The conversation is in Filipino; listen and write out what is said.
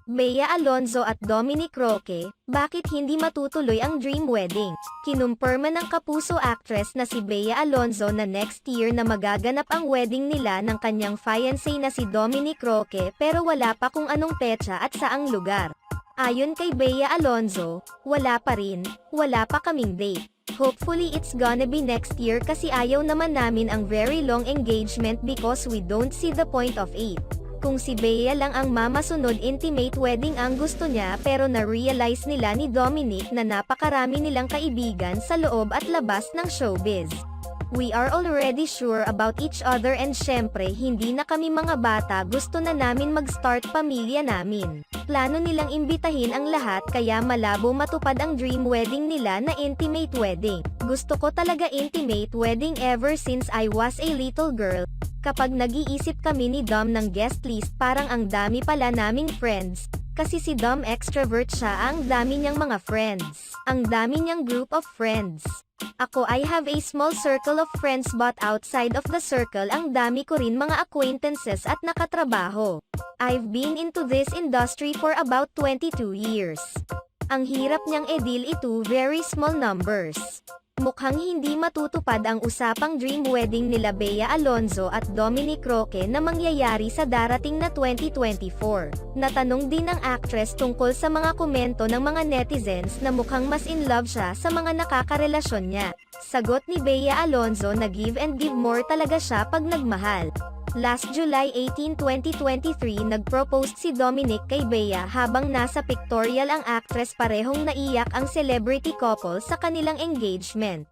Bea Alonzo at Dominic Roque, bakit hindi matutuloy ang dream wedding? Kinumpirma ng kapuso actress na si Bea Alonzo na next year na magaganap ang wedding nila ng kanyang fiancé na si Dominic Roque pero wala pa kung anong petsa at saang lugar. Ayon kay Bea Alonzo, wala pa kaming date. Hopefully it's gonna be next year kasi ayaw naman namin ang very long engagement because we don't see the point of it. Kung si Bea lang ang mamasunod intimate wedding ang gusto niya pero na-realize nila ni Dominic na napakarami nilang kaibigan sa loob at labas ng showbiz. We are already sure about each other and syempre hindi na kami mga bata gusto na namin mag-start pamilya namin. Plano nilang imbitahin ang lahat kaya malabo matupad ang dream wedding nila na intimate wedding. Gusto ko talaga intimate wedding ever since I was a little girl. Kapag nag-iisip kami ni Dom ng guest list parang ang dami pala naming friends. Kasi si Dom extrovert siya ang dami niyang mga friends. Ang dami niyang group of friends. Ako I have a small circle of friends but outside of the circle ang dami ko rin mga acquaintances at nakatrabaho. I've been into this industry for about 22 years. Ang hirap niyang i-deal ito very small numbers. Mukhang hindi matutupad ang usapang dream wedding nila Bea Alonzo at Dominic Roque na mangyayari sa darating na 2024. Natanong din ng actress tungkol sa mga komento ng mga netizens na mukhang mas in love siya sa mga nakakarelasyon niya. Sagot ni Bea Alonzo na give and give more talaga siya pag nagmahal. Last July 18, 2023 nag-propose si Dominic kay Bea habang nasa pictorial ang actress parehong naiyak ang celebrity couple sa kanilang engagement.